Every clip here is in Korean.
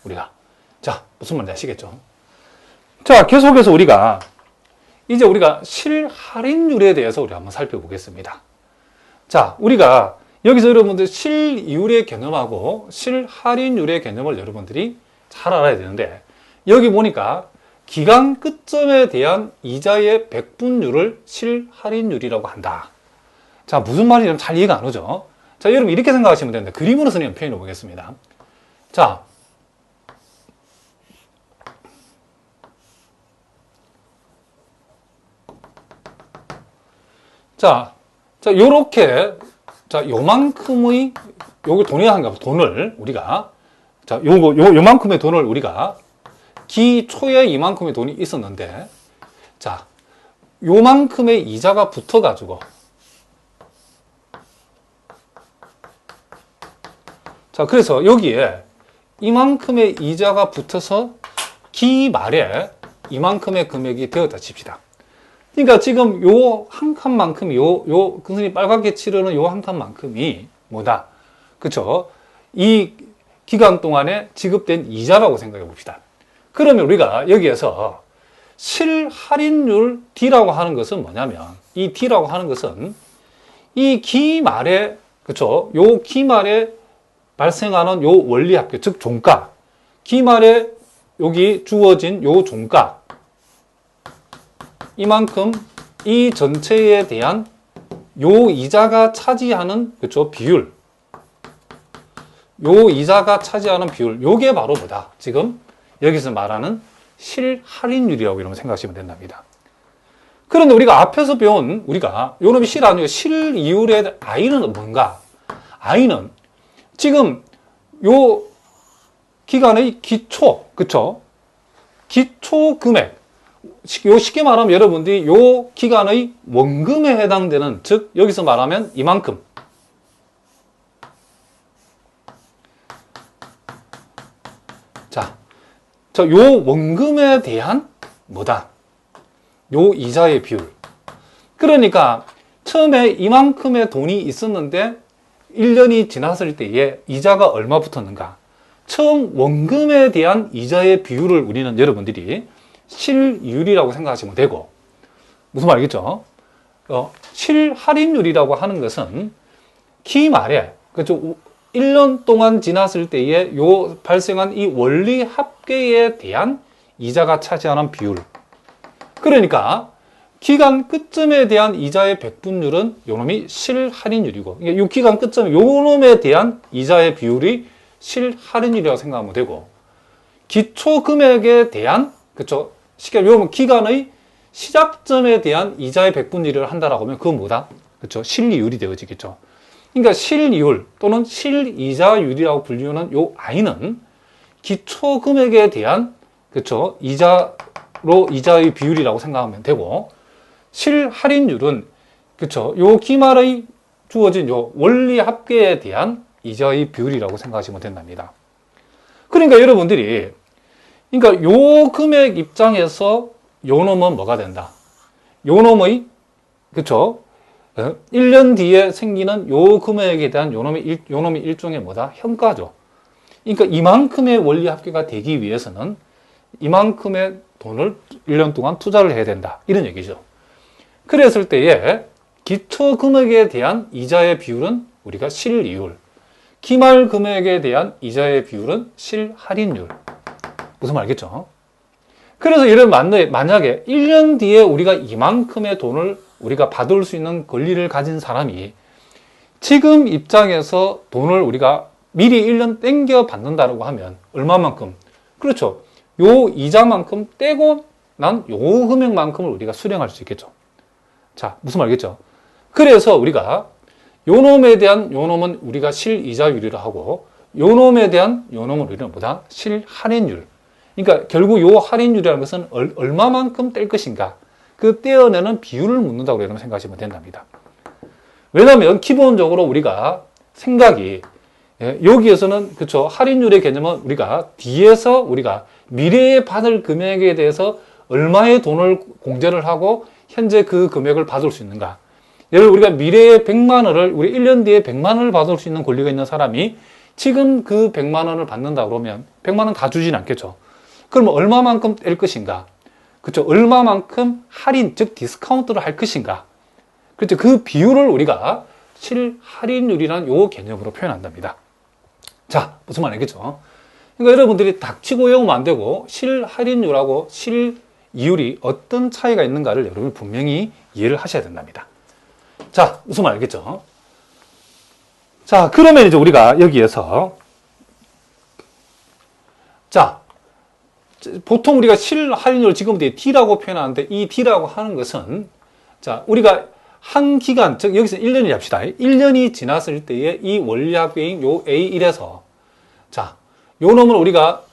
우리가. 자, 무슨 말인지 아시겠죠? 자, 계속해서 우리가 실할인율에 대해서 우리 한번 살펴보겠습니다. 자, 우리가 여기서 여러분들 실이율의 개념하고 실할인율의 개념을 여러분들이 잘 알아야 되는데, 여기 보니까 기간 끝점에 대한 이자의 백분율을 실할인율이라고 한다. 자, 무슨 말인지 잘 이해가 안 오죠? 자, 여러분 이렇게 생각하시면 됩니다. 그림으로 선생님 표현해 보겠습니다. 자, 요렇게, 자, 요만큼의, 요거 돈이 한가 봐. 돈을 우리가, 자, 요만큼의 돈을 우리가 기초에 이만큼의 돈이 있었는데, 자, 요만큼의 이자가 붙어가지고, 자, 그래서 여기에 이만큼의 이자가 붙어서 기 말에 이만큼의 금액이 되었다 칩시다. 그러니까 지금 요 한 칸만큼이 선생님 빨갛게 칠하는 요 한 칸만큼이 뭐다? 그쵸? 이 기간 동안에 지급된 이자라고 생각해 봅시다. 그러면 우리가 여기에서 실할인율 D라고 하는 것은 뭐냐면, 이 D라고 하는 것은 이 기 말에, 그쵸? 요 기 말에 발생하는 요 원리합계, 즉 종가, 기 말에 여기 주어진 요 종가, 이만큼 이 전체에 대한 요 이자가 차지하는, 그쵸, 비율, 요 이자가 차지하는 비율, 요게 바로 뭐다? 지금 여기서 말하는 실할인율이라고 이러면 생각하시면 된답니다. 그런데 우리가 앞에서 배운, 우리가 요놈이 실 아니고 실이율의 I는 뭔가? I는 지금 요 기간의 기초, 그쵸? 기초 금액, 요 쉽게 말하면 여러분들이 요 기간의 원금에 해당되는, 즉 여기서 말하면 이만큼, 요 원금에 대한 뭐다? 요 이자의 비율. 그러니까 처음에 이만큼의 돈이 있었는데 1년이 지났을 때에 이자가 얼마 붙었는가? 처음 원금에 대한 이자의 비율을 우리는 여러분들이 실이율이라고 생각하시면 되고, 무슨 말이겠죠? 실할인율이라고 하는 것은 기 말에, 그렇죠? 1년 동안 지났을 때에 요 발생한 이 원리 합계에 대한 이자가 차지하는 비율. 그러니까 기간 끝점에 대한 이자의 백분율은 요놈이 실할인율이고, 이 기간 끝점 요놈에 대한 이자의 비율이 실할인율이라고 생각하면 되고, 기초 금액에 대한, 그쵸, 쉽게 말하면 기간의 시작점에 대한 이자의 백분율을 한다라고 하면 그건 뭐다? 그쵸, 실이율이 되어지겠죠. 그러니까 실이율 또는 실이자율이라고 불리는 요 I는 기초 금액에 대한, 그쵸, 이자의 비율이라고 생각하면 되고, 실할인율은, 그쵸, 요 기말의 주어진 요 원리 합계에 대한 이자의 비율이라고 생각하시면 된답니다. 그러니까 여러분들이, 그러니까 요 금액 입장에서 요 놈은 뭐가 된다? 요 놈의, 그쵸, 1년 뒤에 생기는 요 금액에 대한 요 놈이 일종의 뭐다? 현가죠. 그러니까 이만큼의 원리 합계가 되기 위해서는 이만큼의 돈을 1년 동안 투자를 해야 된다. 이런 얘기죠. 그랬을 때에 기초 금액에 대한 이자의 비율은 우리가 실이율, 기말 금액에 대한 이자의 비율은 실할인율. 무슨 말이겠죠? 그래서 이런 만약에 1년 뒤에 우리가 이만큼의 돈을 우리가 받을 수 있는 권리를 가진 사람이 지금 입장에서 돈을 우리가 미리 1년 땡겨 받는다고 하면 얼마만큼? 그렇죠. 요 이자만큼 떼고 난 요 금액만큼을 우리가 수령할 수 있겠죠. 자, 무슨 말이겠죠? 그래서 우리가 요 놈에 대한 요 놈은 우리가 실이자율이라 하고, 요 놈에 대한 요 놈은 우리는 뭐다? 실할인율. 그러니까 결국 요 할인율이라는 것은 얼마만큼 뗄 것인가? 그 떼어내는 비율을 묻는다고 여러분 생각하시면 된답니다. 왜냐하면 기본적으로 우리가 생각이, 여기에서는, 그쵸, 할인율의 개념은 우리가 뒤에서 우리가 미래에 받을 금액에 대해서 얼마의 돈을 공제를 하고 현재 그 금액을 받을 수 있는가. 예를 들어 우리가 미래에 100만 원을, 우리 1년 뒤에 100만 원을 받을 수 있는 권리가 있는 사람이 지금 그 100만 원을 받는다 그러면 100만 원 다 주진 않겠죠. 그러면 얼마만큼 뗄 것인가? 그렇죠. 얼마만큼 할인, 즉 디스카운트를 할 것인가? 그렇죠. 그 비율을 우리가 실할인율이라는 요 개념으로 표현한답니다. 자, 무슨 말이겠죠? 그러니까 여러분들이 닥치고 외우면 안 되고 실할인율하고 실이율이 어떤 차이가 있는가를 여러분이 분명히 이해를 하셔야 된답니다. 자, 무슨 말이겠죠? 자, 그러면 이제 우리가 여기에서 자, 보통 우리가 실할인율 지금 D라고 표현하는데 이 D라고 하는 것은 자, 우리가 한 기간, 즉 여기서 1년이 합시다. 1년이 지났을 때에 이 원리합계인 요 A1에서 자, 요 놈을 우리가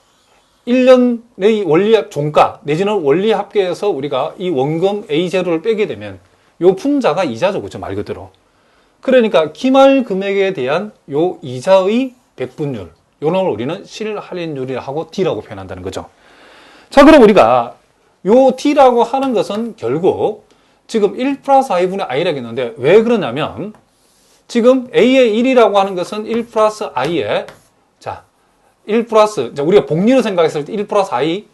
1년의 원리합 종가 내지는 원리합계에서 우리가 이 원금 A0를 빼게 되면 요 분자가 이자죠. 그죠? 말 그대로. 그러니까 기말 금액에 대한 요 이자의 백분율, 요 놈을 우리는 실할인율이라고 D라고 표현한다는 거죠. 자, 그럼 우리가 요 D라고 하는 것은 결국 지금 1 플러스 i분의 i라고 했는데 왜 그러냐면 지금 A의 1이라고 하는 것은 1 플러스 i에 자, 1 플러스 자, 우리가 복리로 생각했을 때 1 플러스 i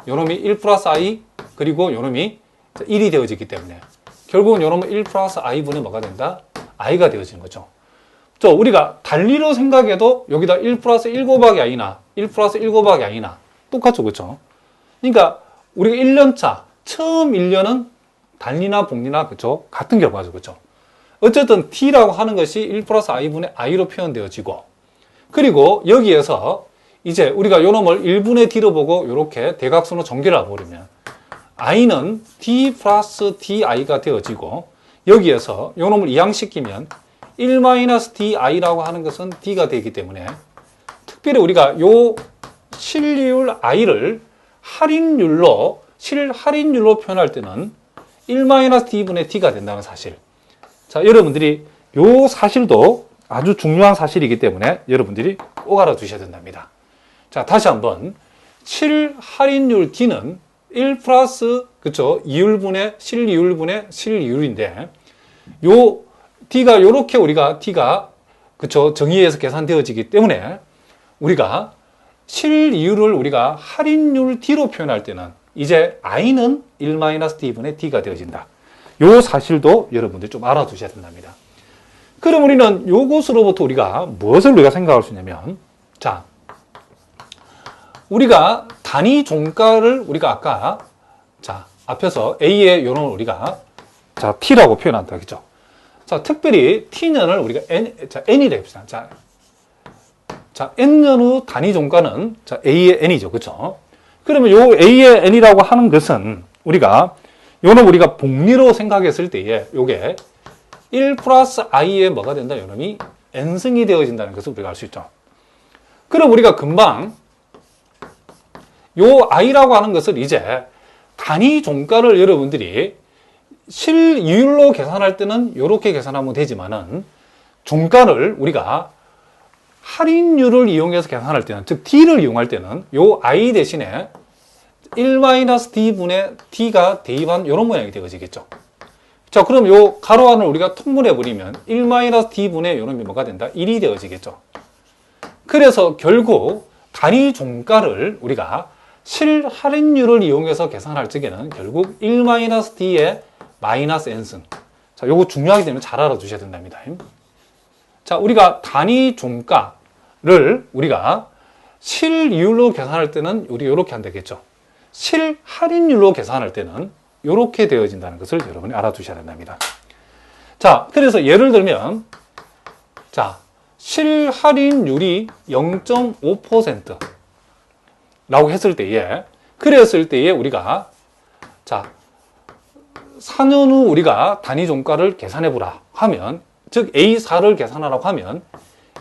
요 놈이 1 플러스 i 그리고 요 놈이 1이 되어지기 때문에 결국은 요 놈은 1 플러스 i분의 뭐가 된다? i가 되어지는 거죠. 저 우리가 달리로 생각해도 여기다 1 플러스 1 곱하기 i나 1 플러스 1 곱하기 i나 똑같죠. 그렇죠? 그러니까 우리가 1년차 처음 1년은 달리나 복리나 그렇죠? 같은 결과죠. 그렇죠? 어쨌든 t라고 하는 것이 1 플러스 i분의 i로 표현되어지고 그리고 여기에서 이제 우리가 요 놈을 1분의 d로 보고 이렇게 대각선으로 전개를 해버리면 i는 d 플러스 di가 되어지고 여기에서 요 놈을 이항시키면 1-di라고 하는 것은 d가 되기 때문에 특별히 우리가 요 실이율 i를 할인율로 실할인율로 표현할 때는 1-d분의 d가 된다는 사실. 자, 여러분들이 요 사실도 아주 중요한 사실이기 때문에 여러분들이 꼭 알아두셔야 된답니다. 자, 다시 한번 실할인율 d는 1 플러스 그쵸 이율분의 실이율분의 실이율인데 요 d가 요렇게 우리가 d가 그쵸 정의에서 계산되어지기 때문에 우리가 실이율을 우리가 할인율 d로 표현할 때는 이제 i는 1-d분의 d가 되어진다. 요 사실도 여러분들 좀 알아두셔야 된답니다. 그럼 우리는 요것으로부터 우리가 무엇을 우리가 생각할 수 있냐면 자, 우리가 단위 종가를 우리가 아까 자, 앞에서 A의 요놈을 우리가 자, T라고 표현한다. 그죠? 자, 특별히 T년을 우리가 N이라고 합시다. 자, N년의 단위 종가는 자, A의 N이죠. 그죠? 그러면 요 A의 N이라고 하는 것은 우리가 요놈 우리가 복리로 생각했을 때에 요게 1 플러스 i의 뭐가 된다? 요놈이 n승이 되어진다는 것을 우리가 알 수 있죠. 그럼 우리가 금방 요 i라고 하는 것을 이제 단위 종가를 여러분들이 실이율로 계산할 때는 이렇게 계산하면 되지만은 종가를 우리가 할인율을 이용해서 계산할 때는 즉 d를 이용할 때는 요 i 대신에 1-d분의 d가 대입한 이런 모양이 되어지겠죠. 자, 그럼 요 가로 안을 우리가 통분해 버리면 1-d분의 요놈이 뭐가 된다? 1이 되어지겠죠. 그래서 결국 단위 종가를 우리가 실할인율을 이용해서 계산할 적에는 결국 1-d의 마이너스 n승. 자, 요거 중요하기 때문에 잘 알아두셔야 된답니다. 자, 우리가 단위 종가를 우리가 실이율로 계산할 때는 우리 요렇게 하면 되겠죠. 실할인율로 계산할 때는 이렇게 되어진다는 것을 여러분이 알아두셔야 된답니다. 자, 그래서 예를 들면 자, 실할인율이 0.5% 라고 했을 때에 그랬을 때에 우리가 자, 4년 후 우리가 단위 종가를 계산해 보라 하면 즉 A4를 계산하라고 하면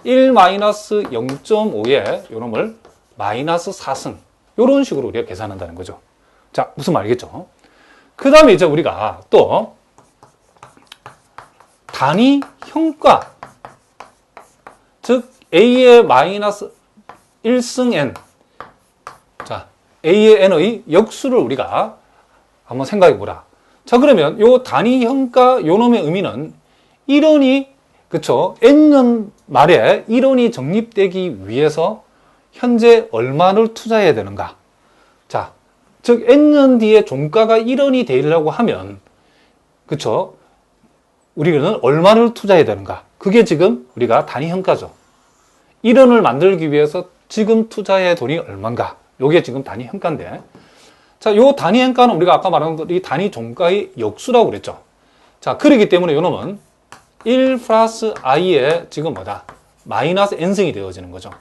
1-0.5에 요놈을 마이너스 4승 이런 식으로 우리가 계산한다는 거죠. 자, 무슨 말이겠죠? 그 다음에 이제 우리가 또 단위 형가 즉 A의 마이너스 1승 N 자, A의 N의 역수를 우리가 한번 생각해 보라. 자, 그러면 요 단위 형가 요 놈의 의미는 1원이 그쵸? N년 말에 1원이 적립되기 위해서 현재 얼마를 투자해야 되는가? 자, 즉 N년 뒤에 종가가 1원이 되려고 하면 그쵸? 우리는 얼마를 투자해야 되는가? 그게 지금 우리가 단위 현가죠. 1원을 만들기 위해서 지금 투자해야 돈이 얼마인가? 요게 지금 단위 현가인데, 자, 요 단위 현가는 우리가 아까 말한 이 단위 종가의 역수라고 그랬죠. 자, 그렇기 때문에 요 놈은 1 플러스 i의 지금 뭐다? 마이너스 n승이 되어지는 거죠.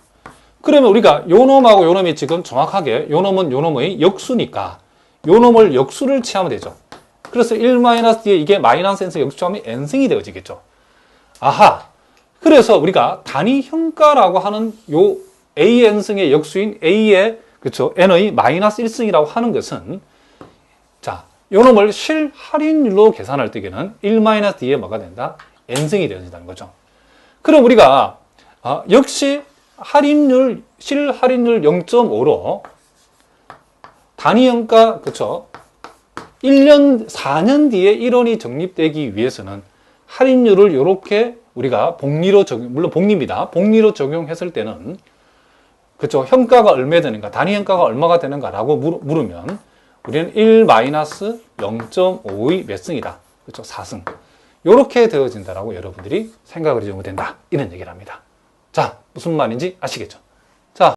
그러면 우리가 요 놈하고 요 놈이 지금 정확하게 요 놈은 요 놈의 역수니까 요 놈을 역수를 취하면 되죠. 그래서 1 마이너스 뒤에 이게 마이너스 n승 역수 취하면 n승이 되어지겠죠. 아하. 그래서 우리가 단위 현가라고 하는 요 AN승의 역수인 A의 그쵸 N의 마이너스 1승이라고 하는 것은 자, 요 놈을 실할인율로 계산할 때에는 1 마이너스 D에 뭐가 된다? N승이 되어진다는 거죠. 그럼 우리가 역시 할인율, 실할인율 0.5로 단위 현가 그쵸 1년, 4년 뒤에 1원이 적립되기 위해서는 할인율을 이렇게 우리가 복리로 적용, 물론 복리입니다. 복리로 적용했을 때는 그쵸 현가가 얼마 되는가, 단위 현가가 얼마가 되는가라고 물으면 우리는 1 마이너스 0.5의 몇 승이다. 그쵸 4승. 이렇게 되어진다라고 여러분들이 생각을 해주면 된다. 이런 얘기를 합니다. 자, 무슨 말인지 아시겠죠?